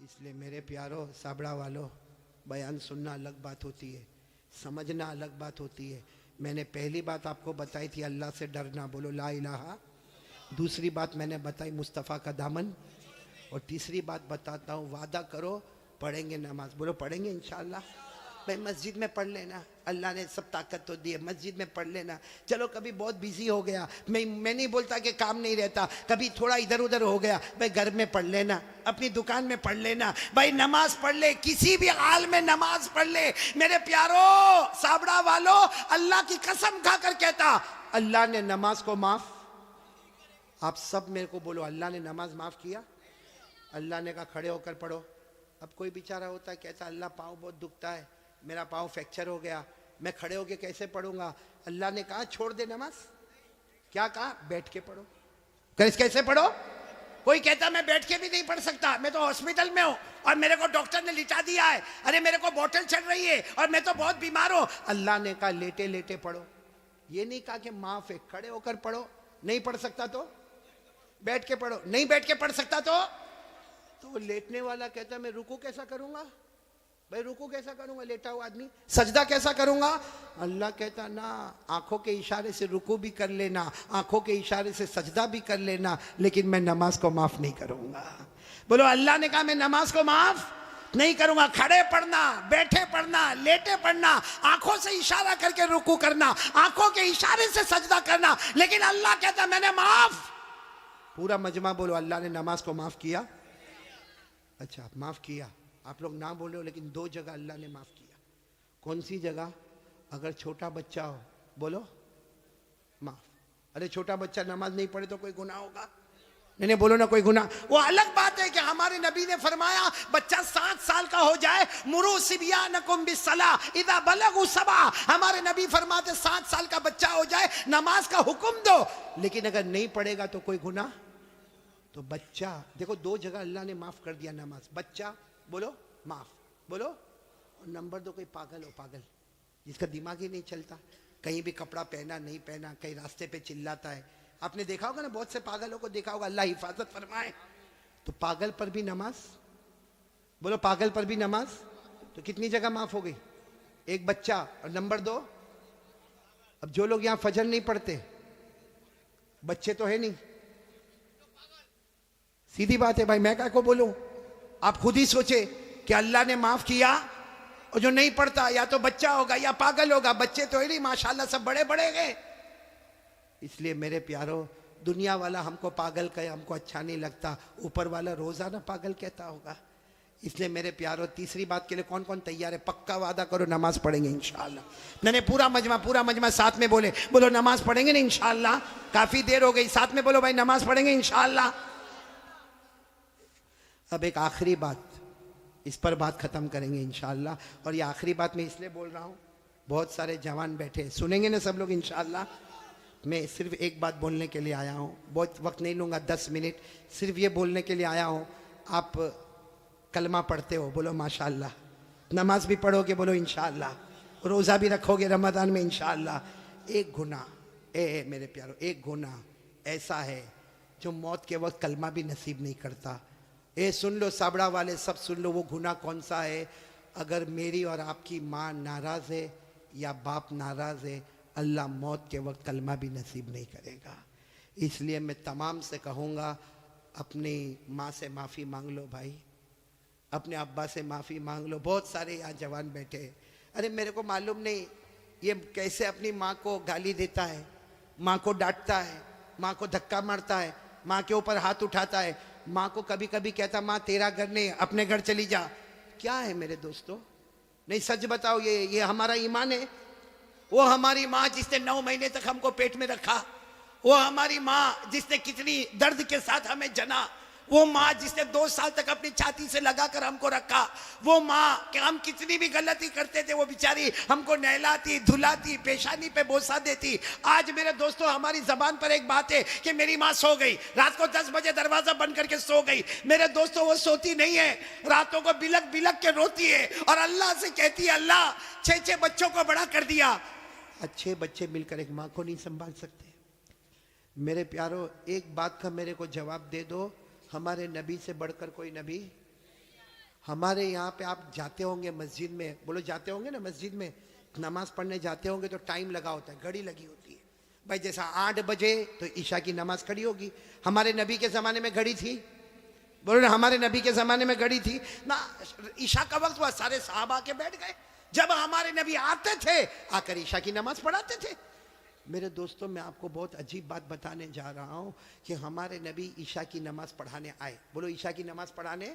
इसलिए मेरे प्यारो साबड़ा वालों, बयान सुनना अलग बात होती है, समझना अलग बात होती है। मैंने पहली बात आपको बताई थी अल्लाह से डरना, बोलो ला इलाहा। दूसरी बात मैंने बताई मुस्तफ़ा का दामन। और तीसरी बात बताता हूँ, वादा करो पढ़ेंगे नमाज, बोलो पढ़ेंगे इंशाअल्लाह। भाई मस्जिद में पढ़ लेना, अल्लाह ने सब ताकत तो दी है, मस्जिद में पढ़ लेना। चलो कभी बहुत बिजी हो गया, मैं नहीं बोलता कि काम नहीं रहता, कभी थोड़ा इधर उधर हो गया, भाई घर में पढ़ लेना, अपनी दुकान में पढ़ लेना, भाई नमाज पढ़ ले, किसी भी हाल में नमाज पढ़ ले। मेरे प्यारो साबड़ा वालों, अल्लाह की कसम खाकर कहता, अल्लाह ने नमाज को माफ, आप सब मेरे को बोलो, अल्लाह ने नमाज माफ किया। अल्लाह ने कहा खड़े होकर पढ़ो। अब कोई बेचारा होता है कहता अल्लाह पाँव बहुत दुखता है, मेरा पाँव फ्रैक्चर हो गया, मैं खड़े होके कैसे पढ़ूंगा। अल्लाह ने कहा छोड़ दे नमाज। क्या कहा? बैठ के पढ़ो। कैसे पढ़ो? कोई कहता मैं बैठ के भी नहीं पढ़ सकता, मैं तो हॉस्पिटल में हूं और मेरे को डॉक्टर ने लिटा दिया है, अरे मेरे को बोतल चढ़ रही है और मैं तो बहुत बीमार हूं। अल्लाह ने कहा लेटे लेटे पढ़ो। ये नहीं कहा कि माफ है, खड़े होकर पढ़ो। नहीं पढ़ सकता तो बैठ के पढ़ो, नहीं बैठ के पढ़ सकता तो लेटने वाला कहता मैं रुकू कैसा करूंगा, भाई रुकू कैसा करूंगा, लेटा हुआ आदमी सजदा कैसा करूंगा। अल्लाह कहता ना, आंखों के इशारे से रुकू भी कर लेना, आंखों के इशारे से सजदा भी कर लेना, लेकिन मैं नमाज को माफ नहीं करूंगा। बोलो अल्लाह ने कहा मैं नमाज को माफ नहीं करूंगा। खड़े पढ़ना, बैठे पढ़ना, लेटे पढ़ना, आंखों से इशारा करके रुकू करना, आंखों के इशारे से सजदा करना, लेकिन अल्लाह कहता मैंने माफ। पूरा मजमा बोलो अल्लाह ने नमाज को माफ किया। अच्छा माफ किया, आप लोग ना बोले हो, लेकिन दो जगह अल्लाह ने माफ किया। कौन सी जगह? अगर छोटा बच्चा हो, बोलो माफ। अरे छोटा बच्चा नमाज नहीं पढ़े तो कोई गुनाह होगा? नहीं बोलो ना कोई गुनाह। वो अलग बात है कि हमारे नबी ने फरमाया बच्चा 7 साल का हो जाए, मुरू सिबियानकुम बिस्सलाह इदा बलगु सबा। हमारे नबी फरमाते 7 साल का बच्चा हो जाए नमाज का हुक्म दो, लेकिन अगर नहीं पढ़ेगा तो कोई गुनाह। तो बच्चा देखो, दो जगह अल्लाह ने माफ कर दिया नमाज। बच्चा बोलो माफ, बोलो। और नंबर 2 कोई पागल हो, पागल जिसका दिमाग ही नहीं चलता, कहीं भी कपड़ा पहना नहीं पहना, कहीं रास्ते पे चिल्लाता है। आपने देखा होगा ना, बहुत से पागलों को देखा होगा, अल्लाह हिफाजत फरमाए। तो पागल पर भी नमाज, बोलो पागल पर भी नमाज। तो कितनी जगह माफ हो गई? एक बच्चा। और नंबर 2, अब जो लोग यहां फजर नहीं पढ़ते, बच्चे तो है नहीं, सीधी बात है भाई, मैं क्या को बोलूं। आप खुद ही सोचे कि अल्लाह ने माफ किया, और जो नहीं पढ़ता या तो बच्चा होगा या पागल होगा। बच्चे तो है नहीं, माशाल्लाह सब बड़े बड़े गए। इसलिए मेरे प्यारो, दुनिया वाला हमको पागल कहे, हमको अच्छा नहीं लगता, ऊपर वाला रोजाना पागल कहता होगा। इसलिए मेरे प्यारो, तीसरी बात के लिए कौन कौन तैयार है? पक्का वादा करो नमाज पढ़ेंगे इंशाअल्लाह। मैंने पूरा मजमा साथ में बोले, बोलो नमाज पढ़ेंगे ना इंशाअल्लाह। काफी देर हो गई, साथ में बोलो भाई नमाज पढ़ेंगे इंशाअल्लाह। अब एक आखिरी बात, इस पर बात खत्म करेंगे इंशाअल्लाह। और ये आखिरी बात मैं इसलिए बोल रहा हूँ, बहुत सारे जवान बैठे, सुनेंगे ना सब लोग इंशाअल्लाह। मैं सिर्फ एक बात बोलने के लिए आया हूँ, बहुत वक्त नहीं लूँगा, 10 मिनट सिर्फ ये बोलने के लिए आया हूँ। आप कलमा पढ़ते हो, बोलो माशाअल्लाह। नमाज भी पढ़ोगे, बोलो इंशाअल्लाह। रोज़ा भी रखोगे रमज़ान में इंशाअल्लाह। एक गुनाह मेरे प्यारो, एक गुनाह ऐसा है जो मौत के वक्त कलमा भी नसीब नहीं करता। सुन लो साबड़ा वाले, सब सुन लो, वो गुनाह कौन सा है? अगर मेरी और आपकी माँ नाराज़ है या बाप नाराज़ है, अल्लाह मौत के वक्त कलमा भी नसीब नहीं करेगा। इसलिए मैं तमाम से कहूँगा, अपनी माँ से माफ़ी मांग लो भाई, अपने अब्बा से माफ़ी मांग लो। बहुत सारे यहाँ जवान बैठे, अरे मेरे को मालूम नहीं ये कैसे अपनी माँ को गाली देता है, माँ को डांटता है, माँ को धक्का मारता है, माँ के ऊपर हाथ उठाता है, माँ को कभी कभी कहता माँ तेरा घर नहीं, अपने घर चली जा। क्या है मेरे दोस्तों? नहीं सच बताओ, ये हमारा ईमान है? वो हमारी माँ जिसने 9 महीने तक हमको पेट में रखा, वो हमारी माँ जिसने कितनी दर्द के साथ हमें जना, वो माँ जिसने 2 साल तक अपनी छाती से लगाकर हमको रखा, वो माँ कि हम कितनी भी गलती करते थे वो बेचारी हमको नहलाती धुलाती, पेशानी पे बोसा देती। आज मेरे दोस्तों हमारी जबान पर एक बात है कि मेरी माँ सो गई, रात को 10 बजे दरवाजा बंद करके सो गई। मेरे दोस्तों वो सोती नहीं है, रातों को बिलक बिलक के रोती है और अल्लाह से कहती है अल्लाह 6 बच्चों को बड़ा कर दिया। अच्छे बच्चे मिलकर एक माँ को नहीं संभाल सकते। मेरे प्यारो, एक बात का मेरे को जवाब दे दो, हमारे नबी से बढ़कर कोई नबी? हमारे यहाँ पे आप जाते होंगे मस्जिद में, बोलो जाते होंगे ना मस्जिद में, नमाज पढ़ने जाते होंगे तो टाइम लगा होता है, घड़ी लगी होती है भाई। जैसा 8 बजे तो ईशा की नमाज खड़ी होगी। हमारे नबी के ज़माने में घड़ी थी, बोलो ना, हमारे नबी के ज़माने में घड़ी थी ना। ईशा का वक्त हुआ, सारे साहब आके बैठ गए। जब हमारे नबी आते थे आकर ईशा की नमाज पढ़ाते थे। मेरे दोस्तों, मैं आपको बहुत अजीब बात बताने जा रहा हूँ कि हमारे नबी ईशा की नमाज पढ़ाने आए, बोलो ईशा की नमाज पढ़ाने।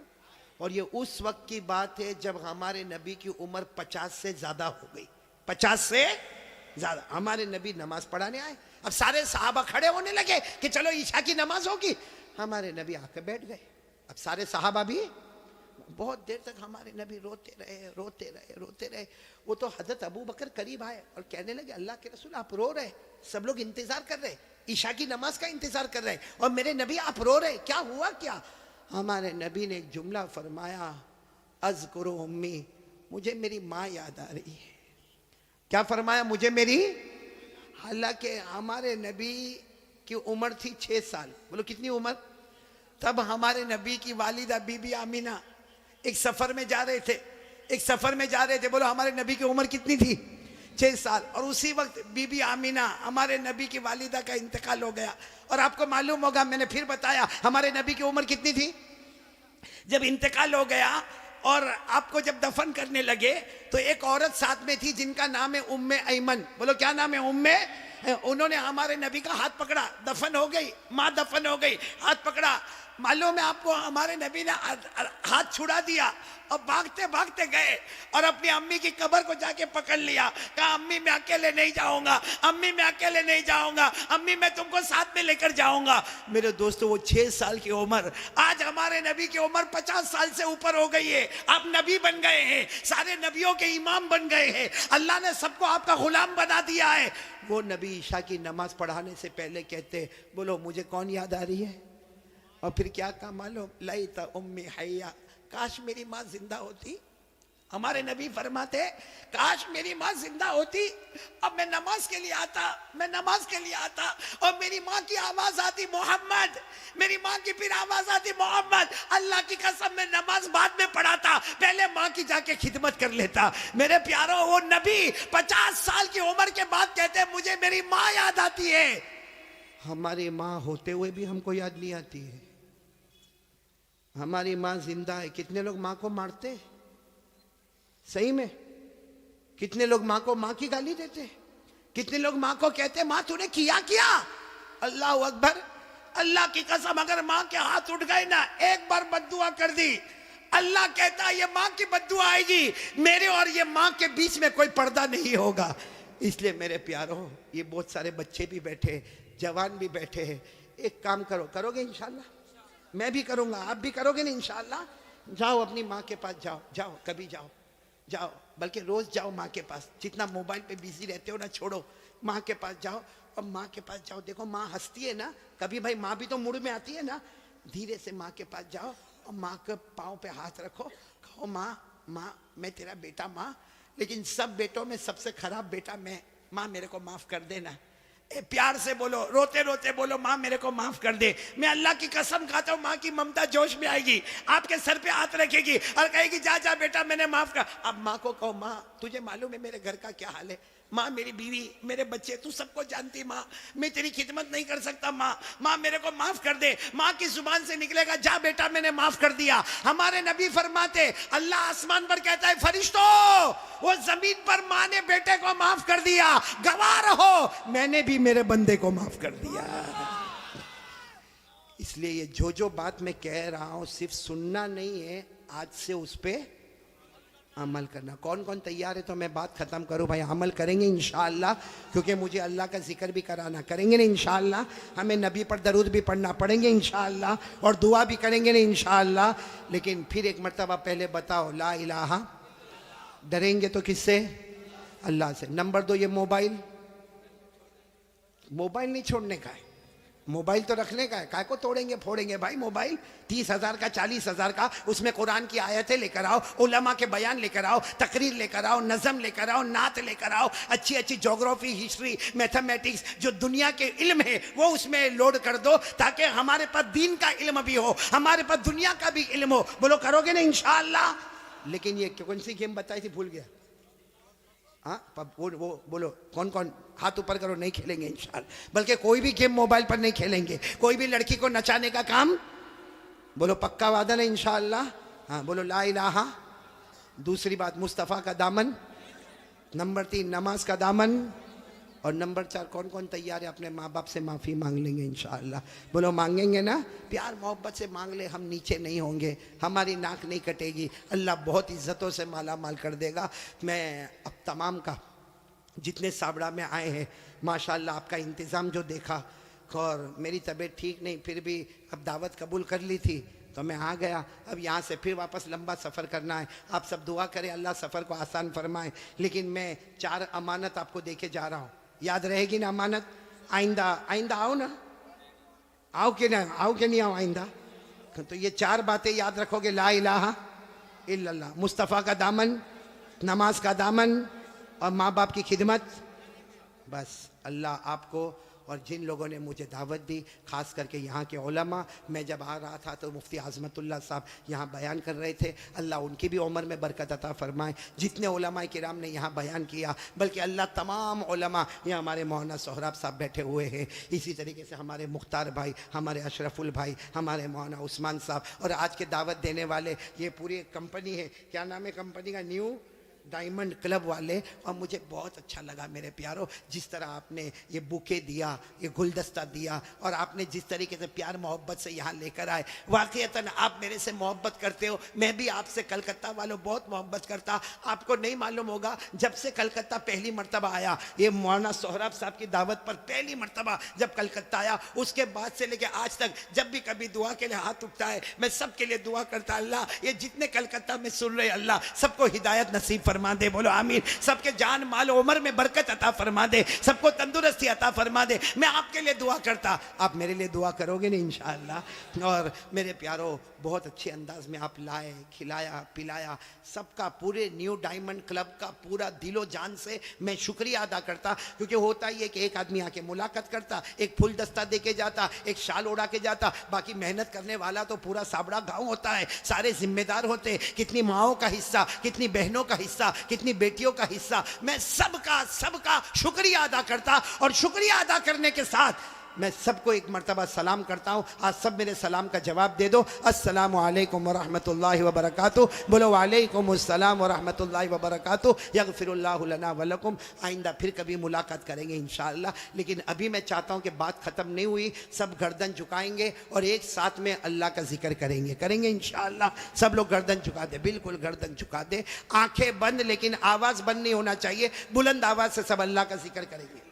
और ये उस वक्त की बात है जब हमारे नबी की उम्र 50 से ज़्यादा हो गई, 50 से ज़्यादा। हमारे नबी नमाज पढ़ाने आए। अब सारे सहाबा खड़े होने लगे कि चलो ईशा की नमाज होगी। हमारे नबी आकर बैठ गए। अब सारे सहाबा भी बहुत देर तक हमारे नबी रोते रहे, रोते रहे, रोते रहे। वो तो हजरत अबू बकर करीब आए और कहने लगे, अल्लाह के रसूल आप रो रहे, सब लोग इंतजार कर रहे, ईशा की नमाज का इंतजार कर रहे, और मेरे नबी आप रो रहे, क्या हुआ क्या? हमारे नबी ने एक जुमला फरमाया, अज़कुरु उम्मी, मुझे मेरी माँ याद आ रही है। क्या फरमाया? मुझे मेरी। हालांकि हमारे नबी की उम्र थी 6 साल। बोलो कितनी उम्र? तब हमारे नबी की वालिदा बीबी आमीना एक सफर में जा रहे थे, एक सफर में जा रहे थे। बोलो हमारे नबी की उम्र कितनी थी? 6 साल। और उसी वक्त बीबी आमीना हमारे नबी की वालिदा का इंतकाल हो गया। और आपको मालूम होगा, मैंने फिर बताया, हमारे नबी की उम्र कितनी थी जब इंतकाल हो गया। और आपको जब दफन करने लगे तो एक औरत साथ में थी जिनका नाम है उम्मे ऐमन। बोलो क्या नाम है? उम्मे। उन्होंने हमारे नबी का हाथ पकड़ा, दफन हो गई माँ, दफन हो गई, हाथ पकड़ा। मालूम है आपको, हमारे नबी ने हाथ छुड़ा दिया और भागते भागते गए और अपनी अम्मी की कब्र को जाके पकड़ लिया। कहा अम्मी मैं अकेले नहीं जाऊंगा, अम्मी मैं अकेले नहीं जाऊंगा, अम्मी मैं तुमको साथ में लेकर जाऊंगा। मेरे दोस्तों, वो 6 साल की उम्र, आज हमारे नबी की उम्र 50 साल से ऊपर हो गई है। आप नबी बन गए हैं, सारे नबियों के इमाम बन गए हैं, अल्लाह ने सबको आपका गुलाम बना दिया है। वो नबी ईशा की नमाज पढ़ाने से पहले कहते, बोलो मुझे कौन याद आ रही है? और फिर क्या कहा मालूम? लैता उम्मी हय्या, काश मेरी माँ जिंदा होती। हमारे नबी फरमाते, काश मेरी माँ जिंदा होती, अब मैं नमाज के लिए आता, मैं नमाज के लिए आता और मेरी माँ की आवाज आती मोहम्मद, मेरी माँ की फिर आवाज आती मोहम्मद। अल्लाह की कसम, मैं नमाज बाद में पढ़ाता, पहले माँ की जाके खिदमत कर लेता। मेरे प्यारो, वो नबी 50 साल की उम्र के बाद कहते मुझे मेरी माँ याद आती है। हमारी माँ होते हुए भी हमको याद नहीं आती है। हमारी माँ जिंदा है। कितने लोग माँ को मारते? सही में कितने लोग माँ को माँ की गाली देते? कितने लोग माँ को कहते माँ तूने किया क्या? अल्लाह अकबर, अल्लाह की कसम, अगर माँ के हाथ उठ गए ना, एक बार बद्दुआ कर दी, अल्लाह कहता ये माँ की बद्दुआ आएगी, मेरे और ये माँ के बीच में कोई पर्दा नहीं होगा। इसलिए मेरे प्यारों, ये बहुत सारे बच्चे भी बैठे, जवान भी बैठे हैं, एक काम करो, करोगे इंशाल्लाह? मैं भी करूंगा, आप भी करोगे ना इंशाल्लाह? जाओ अपनी माँ के पास, जाओ जाओ, कभी जाओ, जाओ, बल्कि रोज जाओ माँ के पास। जितना मोबाइल पे बिजी रहते हो ना, छोड़ो, माँ के पास जाओ। और माँ के पास जाओ, देखो माँ हंसती है ना, कभी भाई माँ भी तो मूड में आती है ना। धीरे से माँ के पास जाओ और माँ के पाँव पे हाथ रखो, कहो माँ, माँ मैं तेरा बेटा माँ, लेकिन सब बेटों में सबसे खराब बेटा मैं, माँ मेरे को माफ कर देना। प्यार से बोलो, रोते रोते बोलो, माँ मेरे को माफ कर दे। मैं अल्लाह की कसम खाता हूँ, माँ की ममता जोश में आएगी, आपके सर पे हाथ रखेगी और कहेगी जा जा बेटा मैंने माफ कर। अब माँ को कहो, माँ तुझे मालूम है मेरे घर का क्या हाल है, माँ मेरी बीवी, मेरे बच्चे, तू सबको जानती माँ, मैं तेरी खिदमत नहीं कर सकता माँ, माँ मेरे को माफ कर दे। माँ की जुबान से निकलेगा जा बेटा मैंने माफ कर दिया। हमारे नबी फरमाते, अल्लाह आसमान पर कहता है फरिश्तों, वो जमीन पर माँ ने बेटे को माफ कर दिया, गवाह रहो मैंने भी मेरे बंदे को माफ कर दिया। इसलिए ये जो बात मैं कह रहा हूं सिर्फ सुनना नहीं है, आज से उस पर अमल करना। कौन कौन तैयार है? तो मैं बात खत्म करूं भाई, अमल करेंगे इंशाअल्लाह, क्योंकि मुझे अल्लाह का जिक्र भी कराना, करेंगे ना इंशाअल्लाह। हमें नबी पर दरूद भी पढ़ना पड़ेंगे इंशाअल्लाह, और दुआ भी करेंगे ना इंशाअल्लाह। लेकिन फिर एक मरतबा पहले बताओ ला इलाहा, डरेंगे तो किससे? अल्लाह से। नंबर 2, ये मोबाइल नहीं छोड़ने का है, मोबाइल तो रखने का है, काय को तोड़ेंगे फोड़ेंगे भाई मोबाइल। 30,000 का 40,000 का, उसमें कुरान की आयतें लेकर आओ, उलमा के बयान लेकर आओ, तकरीर लेकर आओ, नज़म लेकर आओ, नात लेकर आओ, अच्छी अच्छी ज्योग्राफी, हिस्ट्री, मैथमेटिक्स, जो दुनिया के इल्म है वो उसमें लोड कर दो, ताकि हमारे पास दीन का इल्म भी हो, हमारे पास दुनिया का भी इल्म हो। बोलो करोगे ना इंशाअल्लाह। लेकिन ये कौन सी गेम बताई थी, भूल गया। हाँ वो बोलो कौन कौन, हाथ ऊपर करो। नहीं खेलेंगे इंशाअल्लाह, बल्कि कोई भी गेम मोबाइल पर नहीं खेलेंगे। कोई भी लड़की को नचाने का काम, बोलो पक्का वादा ना इंशाअल्लाह। हाँ बोलो ला इलाहा। दूसरी बात मुस्तफ़ा का दामन। नंबर 3 नमाज का दामन। और नंबर 4 कौन कौन तैयार है अपने माँ बाप से माफ़ी मांग लेंगे इंशाअल्लाह। बोलो मांगेंगे ना, प्यार मोहब्बत से मांग ले, हम नीचे नहीं होंगे, हमारी नाक नहीं कटेगी, अल्लाह बहुत इज्जतों से माला माल कर देगा। मैं अब तमाम का जितने साबड़ा में आए हैं, माशाअल्लाह आपका इंतज़ाम जो देखा, और मेरी तबीयत ठीक नहीं, फिर भी अब दावत कबूल कर ली थी तो मैं आ गया। अब यहाँ से फिर वापस लंबा सफ़र करना है। आप सब दुआ करें अल्लाह सफ़र को आसान फरमाए। लेकिन मैं 4 अमानत आपको दे के जा रहा हूँ, याद रहेगी ना अमानत? आइंदा आइंदा आओ ना, आओ कि ना, आओ कि नहीं आओ आइंदा? तो ये 4 बातें याद रखोगे, ला इलाहा इल्लल्लाह, मुस्तफ़ा का दामन, नमाज का दामन और माँ बाप की खिदमत। बस अल्लाह आपको और जिन लोगों ने मुझे दावत दी, ख़ास करके यहाँ के उलमा, मैं जब आ रहा था तो मुफ्ती आज़मतुल्लाह साहब यहाँ बयान कर रहे थे, अल्लाह उनकी भी उम्र में बरकत अता फरमाए। जितने उलमा किराम ने यहाँ बयान किया, बल्कि अल्लाह तमाम उलमा, यहाँ हमारे मौलाना सोहराब साहब बैठे हुए हैं, इसी तरीके से हमारे मुख्तार भाई, हमारे अशरफुल भाई, हमारे मौलाना उस्मान साहब, और आज के दावत देने वाले ये पूरी कंपनी है, क्या नाम है कंपनी का? न्यू डायमंड क्लब वाले। और मुझे बहुत अच्छा लगा मेरे प्यारों, जिस तरह आपने ये बुके दिया, ये गुलदस्ता दिया, और आपने जिस तरीके से प्यार मोहब्बत से यहाँ लेकर आए, वाकईतन आप मेरे से मोहब्बत करते हो, मैं भी आपसे कलकत्ता वालों बहुत मोहब्बत करता। आपको नहीं मालूम होगा, जब से कलकत्ता पहली मरतबा आया, ये मौलाना सोहराब साहब की दावत पर पहली मरतबा जब कलकत्ता आया, उसके बाद से लेकर आज तक जब भी कभी दुआ के लिए हाथ उठता है, मैं सबके लिए दुआ करता, अल्लाह ये जितने कलकत्ता में सुन रहे, अल्लाह सबको हिदायत नसीब फरमा दे। बोलो आमीन। सबके जान माल उम्र में बरकत अता फरमा दे, सबको तंदुरुस्ती अता फरमा दे। मैं आपके लिए दुआ करता, आप मेरे लिए दुआ करोगे ना इंशाअल्लाह। और मेरे प्यारों, बहुत अच्छे अंदाज में आप लाए, खिलाया पिलाया, सबका पूरे न्यू डायमंड क्लब का पूरा दिलो जान से मैं शुक्रिया अदा करता। क्योंकि होता ही है कि एक आदमी आके मुलाकात करता, एक फूल दस्ता दे के जाता, एक शाल उड़ा के जाता, बाकी मेहनत करने वाला तो पूरा साबड़ा गांव होता है, सारे जिम्मेदार होते, कितनी माओं का हिस्सा, कितनी बहनों का हिस्सा, कितनी बेटियों का हिस्सा। मैं सबका शुक्रिया अदा करता, और शुक्रिया अदा करने के साथ मैं सबको एक मर्तबा सलाम करता हूँ। आज सब मेरे सलाम का जवाब दे दो, अस्सलामु अलैकुम व रहमतुल्लाहि व बरकातुहू। बोलो वालेकुम अस्सलाम व रहमतुल्लाहि व बरकातुहू। यगफिरुल्लाहु लना व लकुम। आइंदा फिर कभी मुलाकात करेंगे इंशाअल्लाह। लेकिन अभी मैं चाहता हूँ कि बात ख़त्म नहीं हुई, सब गर्दन झुकाएंगे और एक साथ में अल्लाह का जिक्र करेंगे इंशाअल्लाह। सब लोग गर्दन झुका दे, बिल्कुल गर्दन झुका दे, आंखें बंद, लेकिन आवाज़ बंद नहीं होना चाहिए, बुलंद आवाज़ से सब अल्लाह का जिक्र करेंगे।